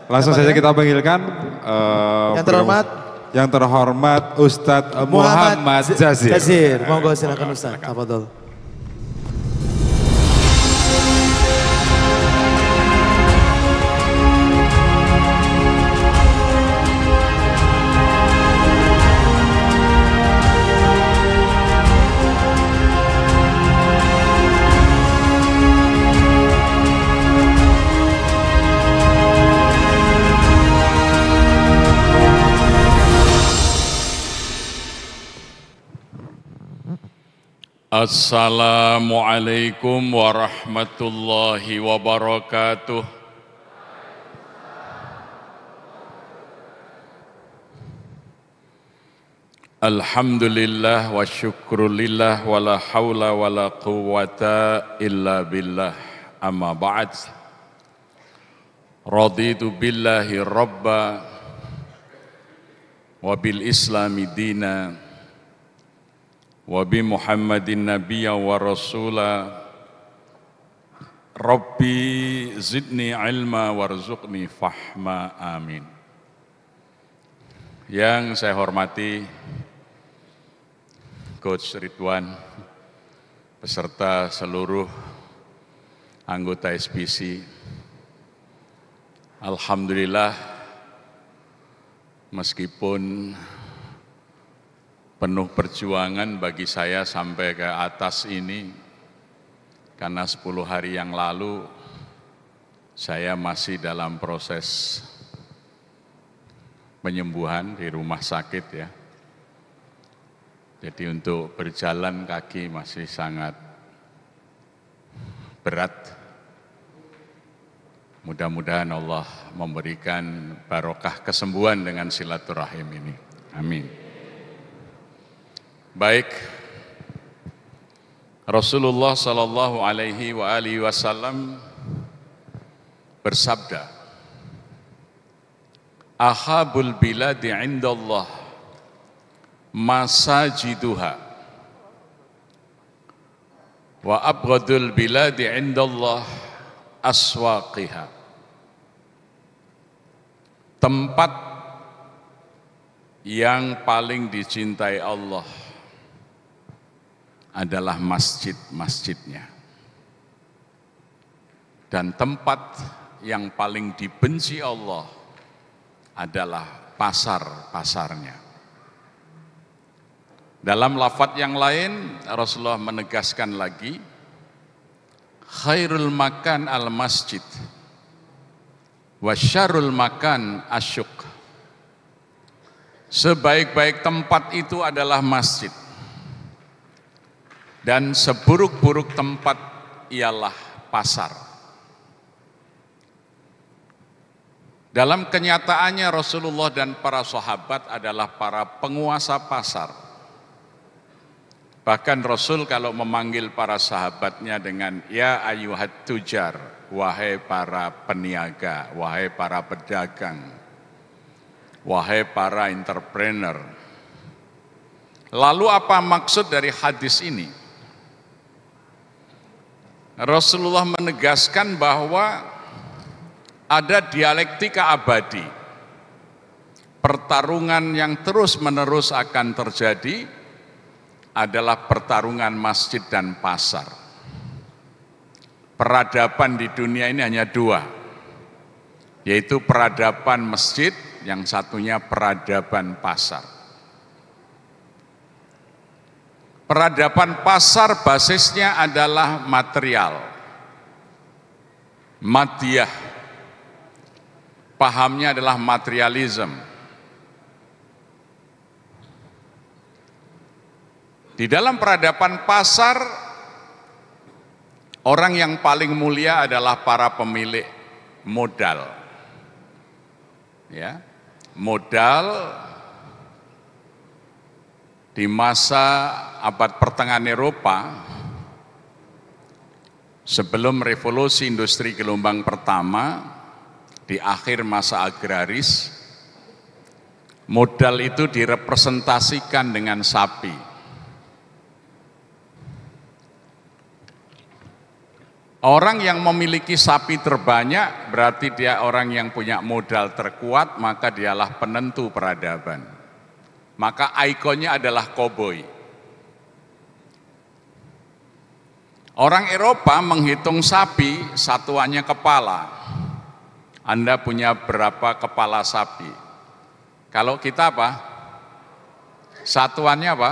Langsung saja kita panggilkan yang terhormat Ustadz Muhammad Jazir. Monggo silakan Ustadz. Tafadhol. Assalamualaikum warahmatullahi wabarakatuh. Alhamdulillah wa syukrulillah wa la hawla wa la quwwata illa billah. Amma ba'd. Raditu billahi rabba wa bil islami dina wa bi Muhammadin nabiyya wa rasula. Rabbi zidni ilma warzuqni fahma, amin. Yang saya hormati Coach Ridwan beserta seluruh anggota SBC, alhamdulillah meskipun penuh perjuangan bagi saya sampai ke atas ini, karena 10 hari yang lalu saya masih dalam proses penyembuhan di rumah sakit ya. Jadi untuk berjalan kaki masih sangat berat. Mudah-mudahan Allah memberikan barokah kesembuhan dengan silaturahim ini. Amin. Baik, Rasulullah sallallahu alaihi wasallam bersabda, "Ahabul biladi 'indallah masajiduha wa abghadul biladi 'indallah aswaqiha." Tempat yang paling dicintai Allah adalah masjid-masjidnya. Dan tempat yang paling dibenci Allah adalah pasar-pasarnya. Dalam lafaz yang lain, Rasulullah menegaskan lagi, khairul makan al-masjid, wa syarrul makan asyuk. Sebaik-baik tempat itu adalah masjid. Dan seburuk-buruk tempat ialah pasar. Dalam kenyataannya Rasulullah dan para sahabat adalah para penguasa pasar. Bahkan Rasul kalau memanggil para sahabatnya dengan ya ayyuhat tujar, wahai para peniaga, wahai para pedagang, wahai para entrepreneur. Lalu apa maksud dari hadis ini? Rasulullah menegaskan bahwa ada dialektika abadi, pertarungan yang terus-menerus akan terjadi adalah pertarungan masjid dan pasar. Peradaban di dunia ini hanya dua, yaitu peradaban masjid, yang satunya peradaban pasar. Peradaban pasar basisnya adalah material, madiyah, pahamnya adalah materialism. Di dalam peradaban pasar, orang yang paling mulia adalah para pemilik modal. Ya, modal di masa abad pertengahan Eropa, sebelum revolusi industri gelombang pertama, di akhir masa agraris, modal itu direpresentasikan dengan sapi. Orang yang memiliki sapi terbanyak berarti dia orang yang punya modal terkuat, maka dialah penentu peradaban. Maka ikonnya adalah koboi. Orang Eropa menghitung sapi satuannya kepala. Anda punya berapa kepala sapi? Kalau kita apa? Satuannya apa?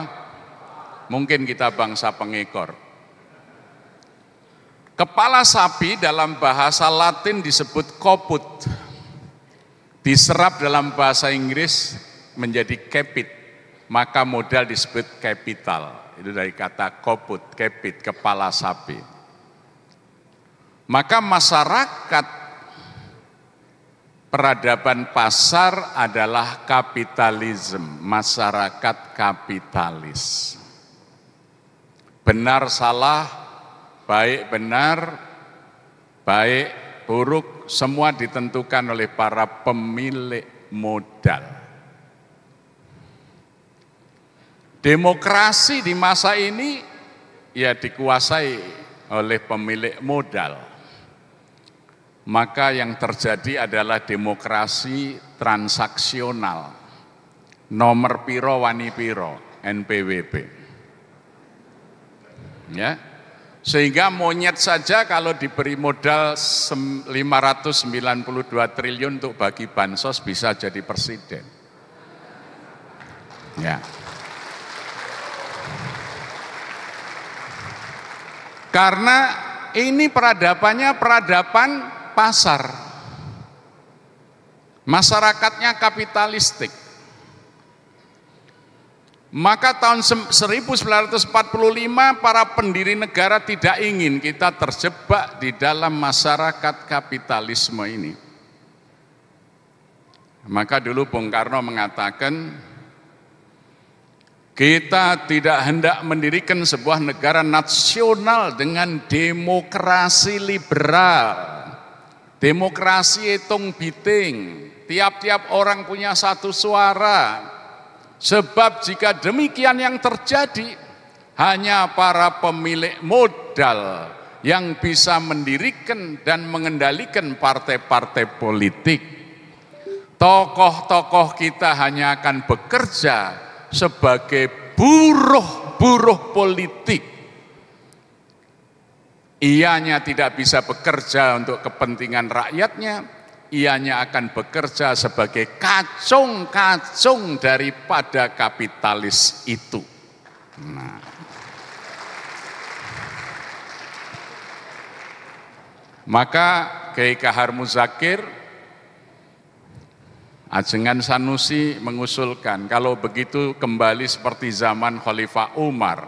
Mungkin kita bangsa pengekor. Kepala sapi dalam bahasa Latin disebut koput. Diserap dalam bahasa Inggris menjadi capit. Maka modal disebut capital. Itu dari kata koput, capit, kepala sapi. Maka masyarakat peradaban pasar adalah kapitalisme, masyarakat kapitalis. Benar salah, baik benar, baik buruk, semua ditentukan oleh para pemilik modal. Demokrasi di masa ini ya dikuasai oleh pemilik modal. Maka yang terjadi adalah demokrasi transaksional. Nomor piro wani piro, NPWP. Ya. Sehingga monyet saja kalau diberi modal 592 triliun untuk bagi bansos bisa jadi presiden. Ya. Karena ini peradabannya peradaban pasar. Masyarakatnya kapitalistik. Maka tahun 1945 para pendiri negara tidak ingin kita terjebak di dalam masyarakat kapitalisme ini. Maka dulu Bung Karno mengatakan, kita tidak hendak mendirikan sebuah negara nasional dengan demokrasi liberal. Demokrasi hitung biting, tiap-tiap orang punya satu suara. Sebab jika demikian yang terjadi, hanya para pemilik modal yang bisa mendirikan dan mengendalikan partai-partai politik. Tokoh-tokoh kita hanya akan bekerja sebagai buruh-buruh politik. Ianya tidak bisa bekerja untuk kepentingan rakyatnya, ianya akan bekerja sebagai kacung-kacung daripada kapitalis itu. Nah. Maka Kiai Kahar Muzakir, Ajengan Sanusi mengusulkan kalau begitu kembali seperti zaman Khalifah Umar,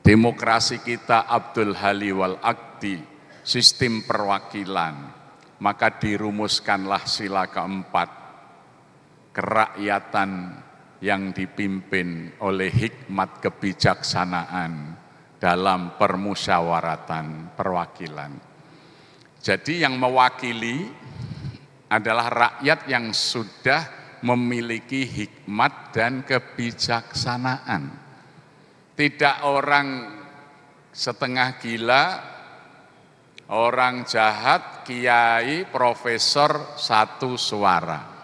demokrasi kita Abdul Hali wal Aqdi, sistem perwakilan, maka dirumuskanlah sila keempat, kerakyatan yang dipimpin oleh hikmat kebijaksanaan dalam permusyawaratan perwakilan. Jadi yang mewakili adalah rakyat yang sudah memiliki hikmat dan kebijaksanaan. Tidak orang setengah gila, orang jahat, kiai, profesor, satu suara.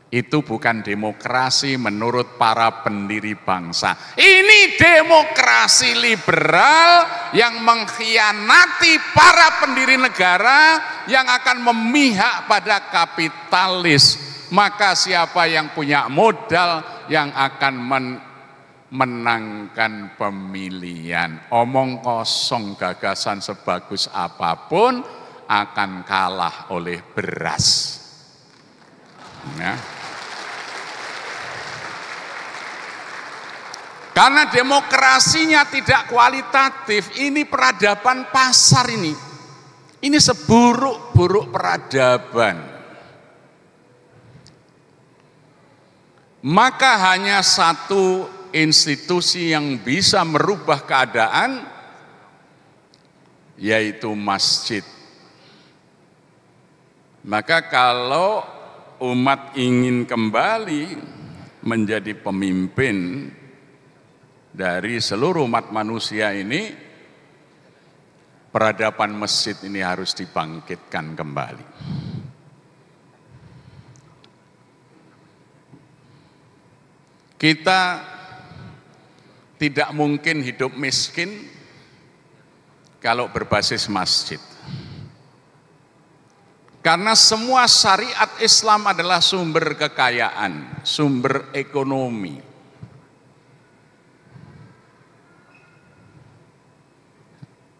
Itu bukan demokrasi menurut para pendiri bangsa. Ini demokrasi liberal yang mengkhianati para pendiri negara yang akan memihak pada kapitalis. Maka siapa yang punya modal yang akan menangkan pemilihan. Omong kosong, gagasan sebagus apapun akan kalah oleh beras. Ya. Karena demokrasinya tidak kualitatif, ini peradaban pasar ini. Ini seburuk-buruk peradaban. Maka hanya satu institusi yang bisa merubah keadaan, yaitu masjid. Maka kalau umat ingin kembali menjadi pemimpin dari seluruh umat manusia ini, peradaban masjid ini harus dibangkitkan kembali. Kita tidak mungkin hidup miskin kalau berbasis masjid. Karena semua syariat Islam adalah sumber kekayaan, sumber ekonomi.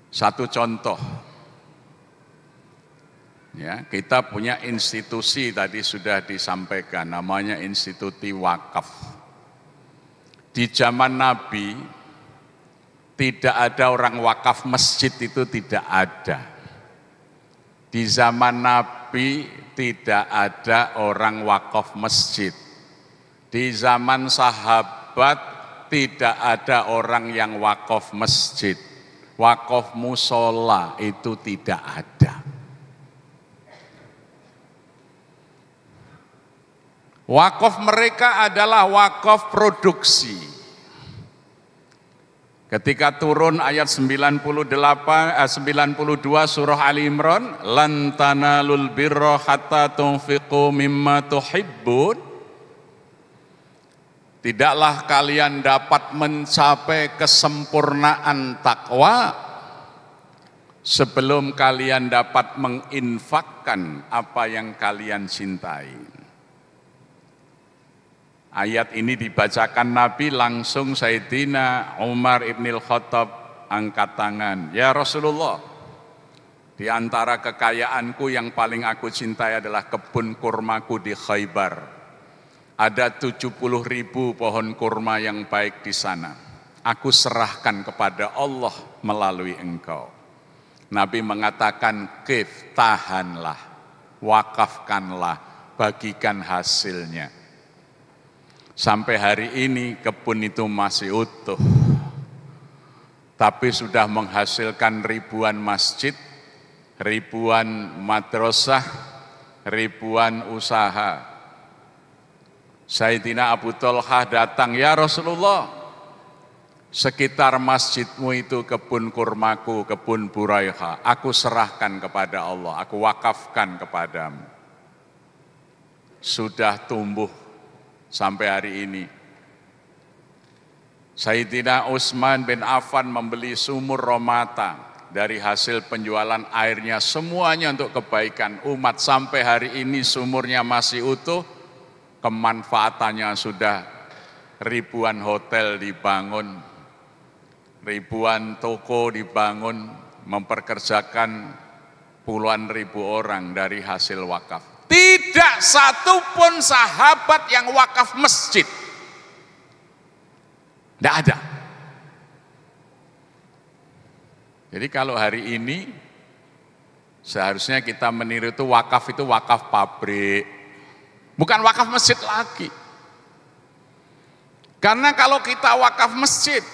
Satu contoh, ya, kita punya institusi tadi sudah disampaikan, namanya Institusi Wakaf. Di zaman Nabi tidak ada orang wakaf masjid, itu tidak ada. Di zaman Nabi tidak ada orang wakaf masjid. Di zaman sahabat tidak ada orang yang wakaf masjid. Wakaf musola itu tidak ada. Wakaf mereka adalah wakaf produksi. Ketika turun ayat 92 surah Ali Imran, lan tanalul birra hatta tunfiqu mimma tuhibbun. Tidaklah kalian dapat mencapai kesempurnaan takwa sebelum kalian dapat menginfakkan apa yang kalian cintai. Ayat ini dibacakan Nabi, langsung Sayyidina Umar ibnil Khattab angkat tangan. Ya Rasulullah, di antara kekayaanku yang paling aku cintai adalah kebun kurmaku di Khaybar. Ada 70.000 pohon kurma yang baik di sana. Aku serahkan kepada Allah melalui engkau. Nabi mengatakan, kif, tahanlah, wakafkanlah, bagikan hasilnya. Sampai hari ini kebun itu masih utuh, tapi sudah menghasilkan ribuan masjid, ribuan madrasah, ribuan usaha. Sayyidina Abu Thalhah datang, ya Rasulullah, sekitar masjidmu itu kebun kurmaku, kebun Buraiha, aku serahkan kepada Allah, aku wakafkan kepadamu. Sudah tumbuh sampai hari ini. Sayyidina Utsman bin Affan membeli sumur Romata, dari hasil penjualan airnya semuanya untuk kebaikan umat. Sampai hari ini sumurnya masih utuh, kemanfaatannya sudah ribuan hotel dibangun, ribuan toko dibangun, memperkerjakan puluhan ribu orang dari hasil wakaf. Tidak satupun sahabat yang wakaf masjid. Tidak ada. Jadi kalau hari ini seharusnya kita meniru itu wakaf pabrik. Bukan wakaf masjid lagi. Karena kalau kita wakaf masjid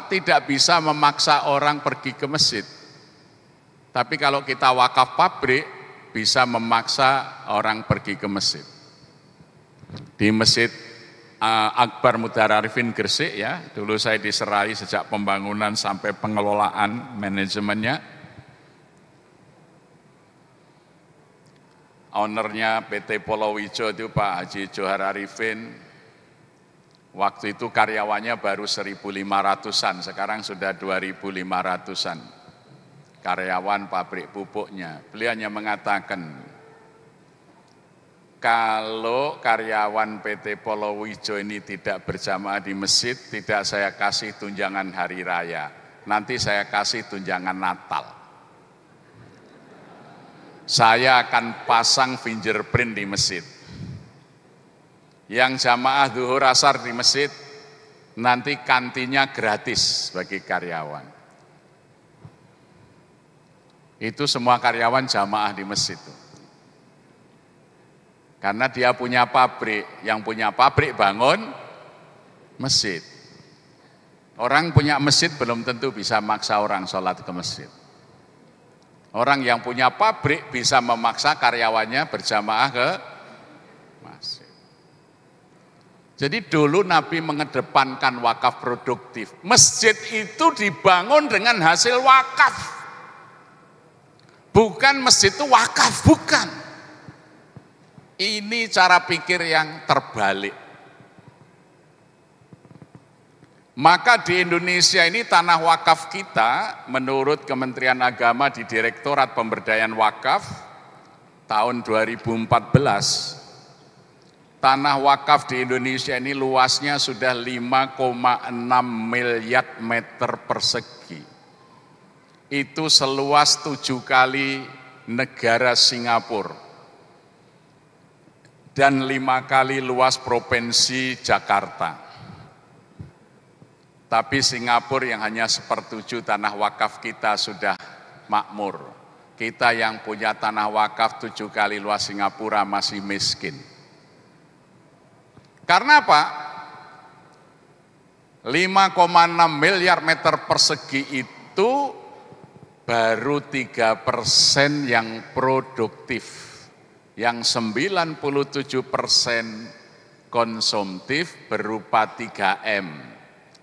tidak bisa memaksa orang pergi ke masjid. Tapi kalau kita wakaf pabrik bisa memaksa orang pergi ke masjid. Di Masjid Akbar Mudahar Arifin Gresik, ya, dulu saya diserai sejak pembangunan sampai pengelolaan manajemennya. Ownernya PT Polowijo itu Pak Haji Johar Arifin. Waktu itu karyawannya baru 1.500-an, sekarang sudah 2.500-an. Karyawan pabrik pupuknya. Beliau hanya mengatakan, kalau karyawan PT Polowijo ini tidak berjamaah di masjid, tidak saya kasih tunjangan hari raya, nanti saya kasih tunjangan Natal. Saya akan pasang fingerprint di masjid. Yang jamaah zuhur asar di masjid, nanti kantinnya gratis bagi karyawan. Itu semua karyawan jamaah di masjid. Karena dia punya pabrik, yang punya pabrik bangun masjid. Orang punya masjid belum tentu bisa maksa orang sholat ke masjid. Orang yang punya pabrik bisa memaksa karyawannya berjamaah ke masjid. Jadi dulu Nabi mengedepankan wakaf produktif. Masjid itu dibangun dengan hasil wakaf. Bukan masjid itu wakaf, bukan. Ini cara pikir yang terbalik. Maka di Indonesia ini tanah wakaf kita menurut Kementerian Agama di Direktorat Pemberdayaan Wakaf tahun 2014, tanah wakaf di Indonesia ini luasnya sudah 5,6 miliar meter persegi. Itu seluas 7 kali negara Singapura dan 5 kali luas provinsi Jakarta. Tapi Singapura yang hanya 1/7 tanah wakaf kita sudah makmur. Kita yang punya tanah wakaf 7 kali luas Singapura masih miskin. Karena apa? 5,6 miliar meter persegi itu baru 3% yang produktif. Yang 97% konsumtif berupa 3M.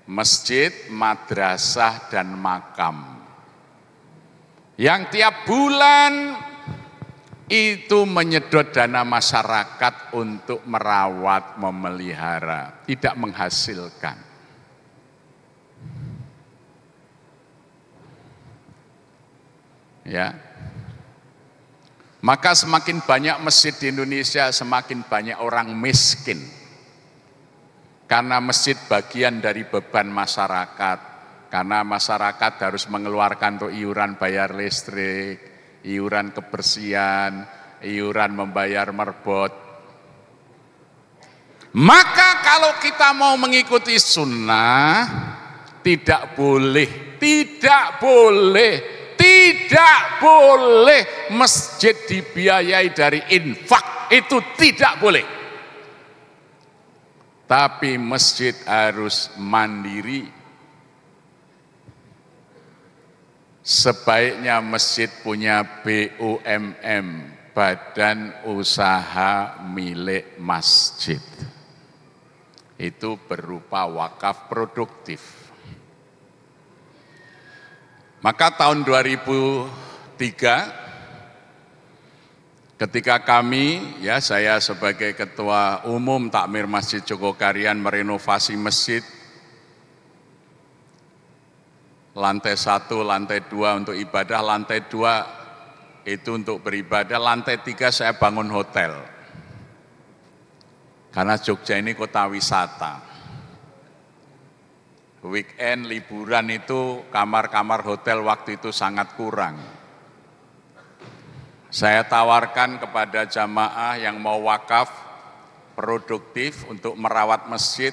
Masjid, madrasah, dan makam. Yang tiap bulan itu menyedot dana masyarakat untuk merawat, memelihara, tidak menghasilkan. Ya. Maka semakin banyak masjid di Indonesia, semakin banyak orang miskin. Karena masjid bagian dari beban masyarakat, karena masyarakat harus mengeluarkan untuk iuran bayar listrik, iuran kebersihan, iuran membayar merbot. Maka kalau kita mau mengikuti sunnah, tidak boleh masjid dibiayai dari infak, itu tidak boleh. Tapi masjid harus mandiri. Sebaiknya masjid punya BUMM, badan usaha milik masjid. Itu berupa wakaf produktif. Maka tahun 2003 ketika kami, ya saya sebagai Ketua Umum Takmir Masjid Jogokarian merenovasi masjid, lantai 1, lantai 2 untuk ibadah, lantai 2 itu untuk beribadah, lantai 3 saya bangun hotel. Karena Jogja ini kota wisata. Weekend, liburan itu kamar-kamar hotel waktu itu sangat kurang. Saya tawarkan kepada jamaah yang mau wakaf produktif untuk merawat masjid,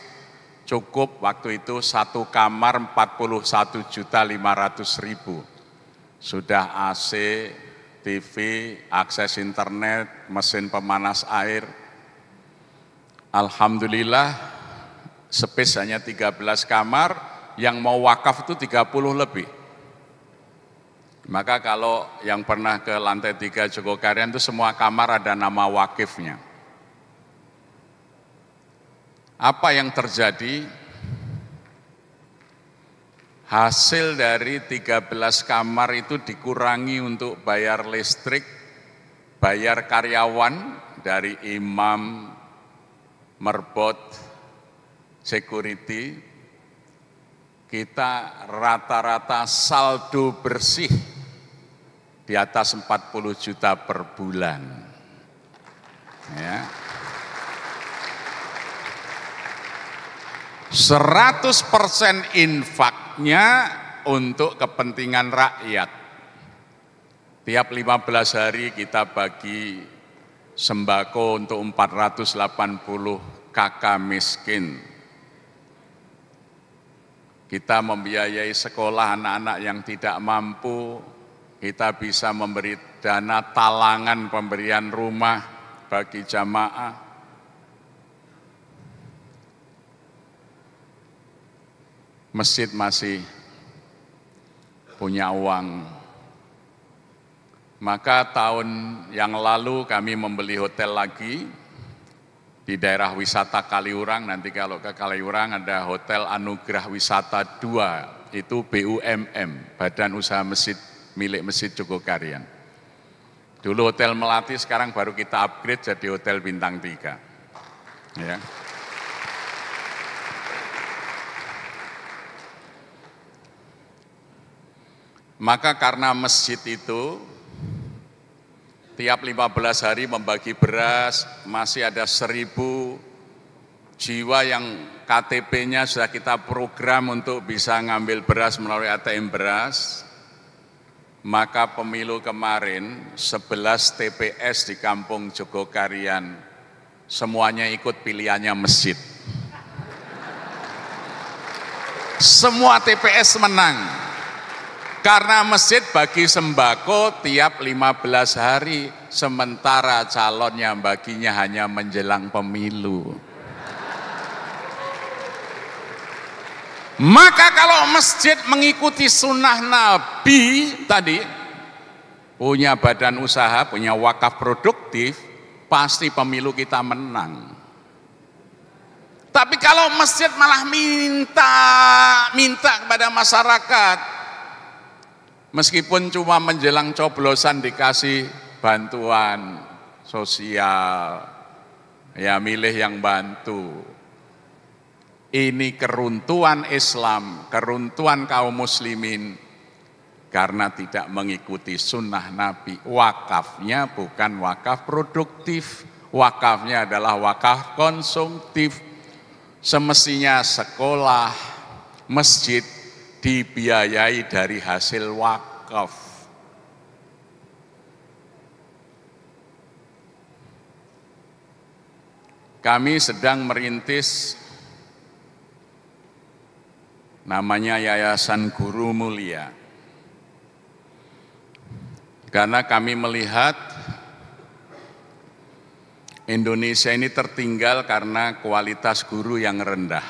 cukup waktu itu 1 kamar 41.500.000. Sudah AC, TV, akses internet, mesin pemanas air. Alhamdulillah, space hanya 13 kamar, yang mau wakaf itu 30 lebih. Maka kalau yang pernah ke lantai 3 Jogokarian itu semua kamar ada nama wakifnya. Apa yang terjadi? Hasil dari 13 kamar itu dikurangi untuk bayar listrik, bayar karyawan dari imam, merbot, security. Kita rata-rata saldo bersih di atas 40 juta per bulan. Ya. 100% infaknya untuk kepentingan rakyat. Tiap 15 hari kita bagi sembako untuk 480 kakak miskin. Kita membiayai sekolah anak-anak yang tidak mampu. Kita bisa memberi dana talangan pemberian rumah bagi jamaah. Masjid masih punya uang. Maka tahun yang lalu kami membeli hotel lagi. Di daerah wisata Kaliurang, nanti kalau ke Kaliurang ada Hotel Anugerah Wisata 2, itu BUMM, Badan Usaha Masjid, milik Masjid Jogokarian. Dulu Hotel Melati, sekarang baru kita upgrade jadi Hotel Bintang 3. Ya. Maka karena masjid itu tiap 15 hari membagi beras, masih ada 1.000 jiwa yang KTP-nya sudah kita program untuk bisa ngambil beras melalui ATM beras. Maka pemilu kemarin 11 TPS di Kampung Jogokarian semuanya ikut pilihannya masjid. Semua TPS menang. Karena masjid bagi sembako tiap 15 hari, sementara calonnya baginya hanya menjelang pemilu. Maka kalau masjid mengikuti sunnah Nabi tadi, punya badan usaha, punya wakaf produktif, pasti pemilu kita menang. Tapi kalau masjid malah minta kepada masyarakat, meskipun cuma menjelang coblosan dikasih bantuan sosial, ya milih yang bantu. Ini keruntuhan Islam, keruntuhan kaum muslimin karena tidak mengikuti sunnah Nabi. Wakafnya bukan wakaf produktif, wakafnya adalah wakaf konsumtif. Semestinya sekolah, masjid dibiayai dari hasil wakaf. Kami sedang merintis namanya Yayasan Guru Mulia. Karena kami melihat Indonesia ini tertinggal karena kualitas guru yang rendah.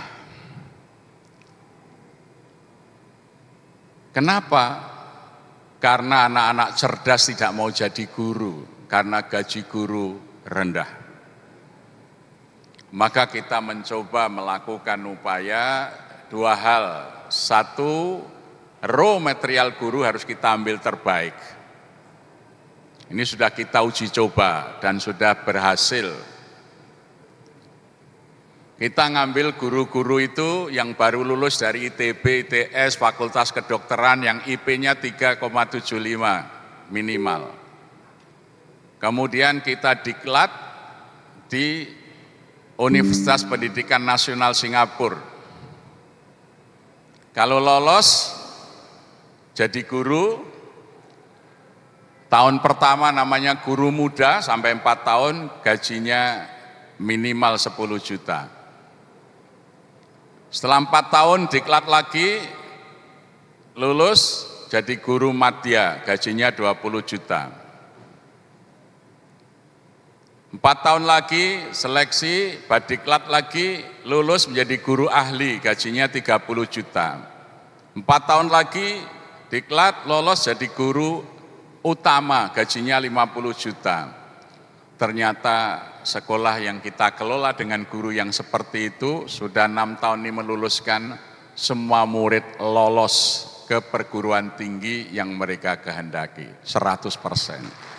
Kenapa? Karena anak-anak cerdas tidak mau jadi guru, karena gaji guru rendah. Maka kita mencoba melakukan upaya dua hal. Satu, raw material guru harus kita ambil terbaik. Ini sudah kita uji coba dan sudah berhasil. Kita ngambil guru-guru itu yang baru lulus dari ITB, ITS, Fakultas Kedokteran yang IP-nya 3,75 minimal. Kemudian kita diklat di Universitas Pendidikan Nasional Singapura. Kalau lolos jadi guru, tahun pertama namanya guru muda sampai 4 tahun, gajinya minimal 10 juta. Setelah 4 tahun diklat lagi, lulus jadi guru madya, gajinya 20 juta. 4 tahun lagi seleksi, badiklat lagi, lulus menjadi guru ahli, gajinya 30 juta. 4 tahun lagi diklat, lolos jadi guru utama, gajinya 50 juta. Ternyata sekolah yang kita kelola dengan guru yang seperti itu, sudah 6 tahun ini meluluskan semua murid lolos ke perguruan tinggi yang mereka kehendaki, 100%.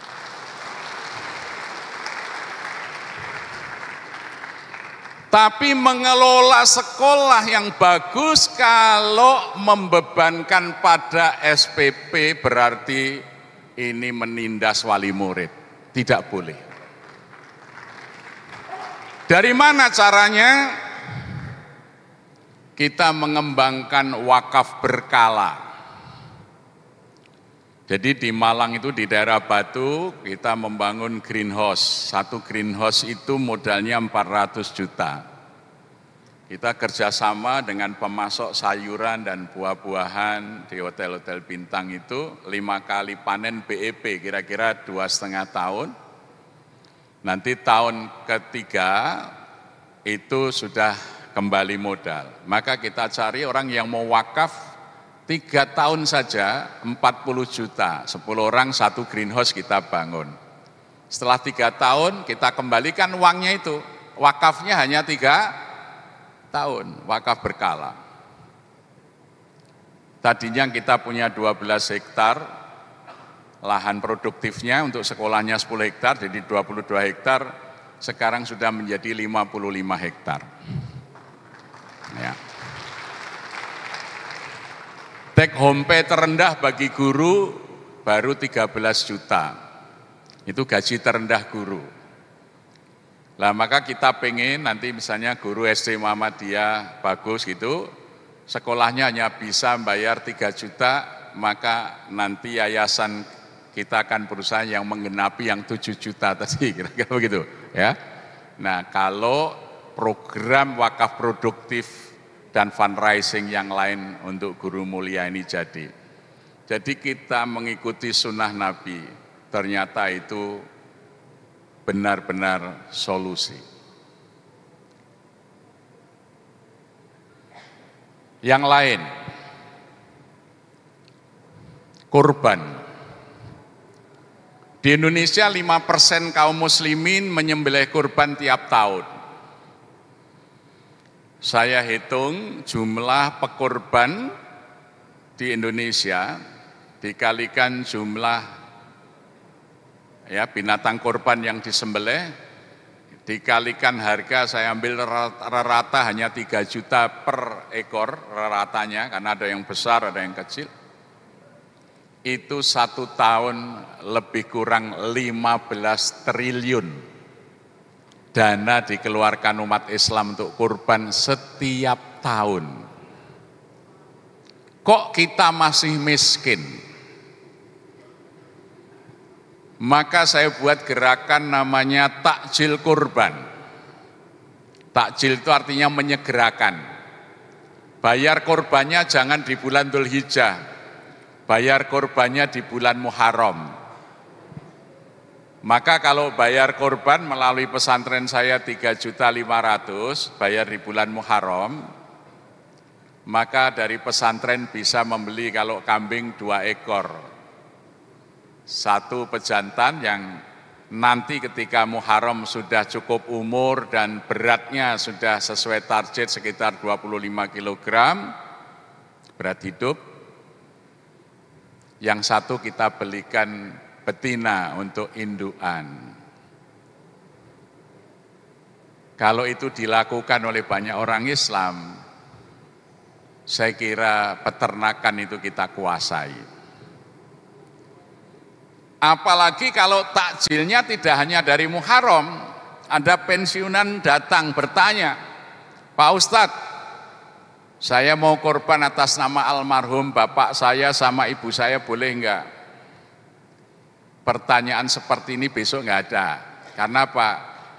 Tapi mengelola sekolah yang bagus kalau membebankan pada SPP berarti ini menindas wali murid. Tidak boleh. Dari mana caranya? Kita mengembangkan wakaf berkala. Jadi di Malang itu di daerah Batu kita membangun greenhouse. Satu greenhouse itu modalnya 400 juta. Kita kerjasama dengan pemasok sayuran dan buah-buahan di hotel-hotel bintang itu 5 kali panen BEP kira-kira 2,5 tahun. Nanti tahun ketiga itu sudah kembali modal. Maka kita cari orang yang mau wakaf 3 tahun saja 40 juta, 10 orang 1 greenhouse kita bangun. Setelah 3 tahun kita kembalikan uangnya itu, wakafnya hanya 3 tahun, wakaf berkala. Tadinya kita punya 12 hektar lahan produktifnya, untuk sekolahnya 10 hektar, jadi 22 hektar, sekarang sudah menjadi 55 hektar. Ya. Take home pay terendah bagi guru baru 13 juta. Itu gaji terendah guru. Lah maka kita pengen nanti misalnya guru SD Muhammadiyah bagus gitu, sekolahnya hanya bisa bayar 3 juta, maka nanti yayasan kita akan berusaha yang menggenapi yang 7 juta tadi, kira-kira begitu ya. Nah, kalau program wakaf produktif dan fundraising yang lain untuk guru mulia ini jadi kita mengikuti sunnah Nabi, ternyata itu benar-benar solusi. Yang lain, kurban. Di Indonesia 5% kaum muslimin menyembelih kurban tiap tahun. Saya hitung jumlah pekurban di Indonesia dikalikan jumlah ya binatang kurban yang disembelih, dikalikan harga, saya ambil rata hanya 3 juta per ekor ratanya, karena ada yang besar ada yang kecil. Itu 1 tahun lebih kurang 15 triliun dana dikeluarkan umat Islam untuk kurban setiap tahun. Kok kita masih miskin? Maka saya buat gerakan namanya takjil kurban. Takjil itu artinya menyegerakan. Bayar kurbannya jangan di bulan Dzulhijjah, bayar kurbannya di bulan Muharram. Maka kalau bayar kurban melalui pesantren saya 3.500.000, bayar di bulan Muharram, maka dari pesantren bisa membeli kalau kambing 2 ekor. 1 pejantan yang nanti ketika Muharram sudah cukup umur dan beratnya sudah sesuai target sekitar 25 kg berat hidup. Yang 1 kita belikan betina untuk indukan. Kalau itu dilakukan oleh banyak orang Islam, saya kira peternakan itu kita kuasai. Apalagi kalau takjilnya tidak hanya dari Muharram, ada pensiunan datang bertanya, Pak Ustadz, saya mau korban atas nama almarhum bapak saya sama ibu saya, boleh enggak? Pertanyaan seperti ini besok enggak ada. Karena Pak,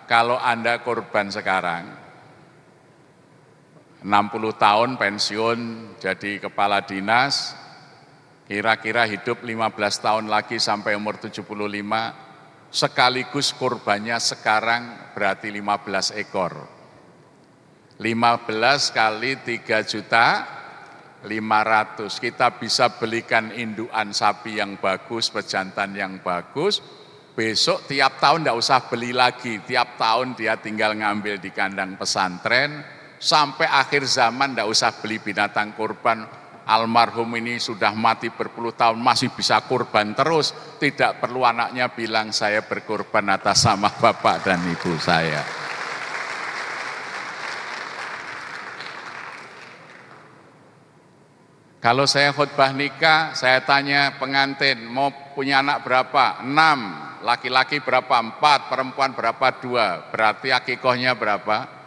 kalau Anda korban sekarang, 60 tahun pensiun jadi kepala dinas, kira-kira hidup 15 tahun lagi sampai umur 75, sekaligus kurbannya sekarang berarti 15 ekor. 15 kali 3.500.000, kita bisa belikan indukan sapi yang bagus, pejantan yang bagus. Besok tiap tahun tidak usah beli lagi, tiap tahun dia tinggal ngambil di kandang pesantren, sampai akhir zaman tidak usah beli binatang kurban. Almarhum ini sudah mati berpuluh tahun, masih bisa kurban terus, tidak perlu anaknya bilang saya berkorban atas nama bapak dan ibu saya. Kalau saya khutbah nikah, saya tanya pengantin, mau punya anak berapa? 6, laki-laki berapa? 4, perempuan berapa? 2, berarti akikohnya berapa?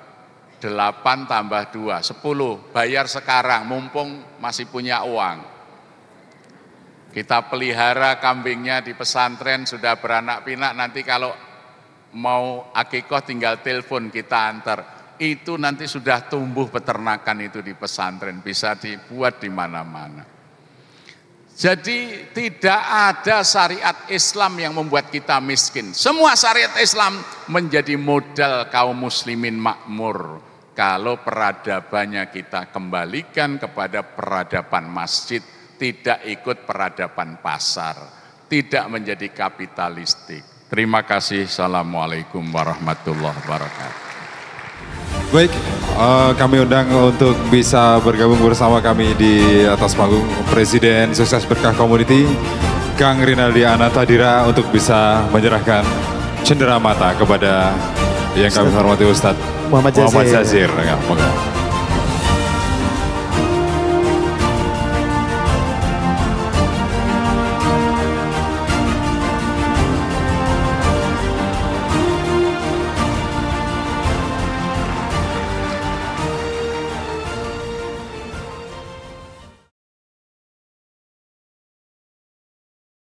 8 tambah 2, 10, bayar sekarang, mumpung masih punya uang. Kita pelihara kambingnya di pesantren, sudah beranak pinak, nanti kalau mau akikoh tinggal telepon, kita antar. Itu nanti sudah tumbuh peternakan itu di pesantren, bisa dibuat di mana-mana. Jadi tidak ada syariat Islam yang membuat kita miskin. Semua syariat Islam menjadi modal kaum muslimin makmur. Kalau peradabannya kita kembalikan kepada peradaban masjid, tidak ikut peradaban pasar, tidak menjadi kapitalistik. Terima kasih. Assalamualaikum warahmatullahi wabarakatuh. Baik, kami undang untuk bisa bergabung bersama kami di atas panggung Presiden Sukses Berkah Community, Kang Rinaldi Anatadira, untuk bisa menyerahkan cenderamata kepada yang kami hormati Ustadz Muhammad Jazir. Jazir. Ya,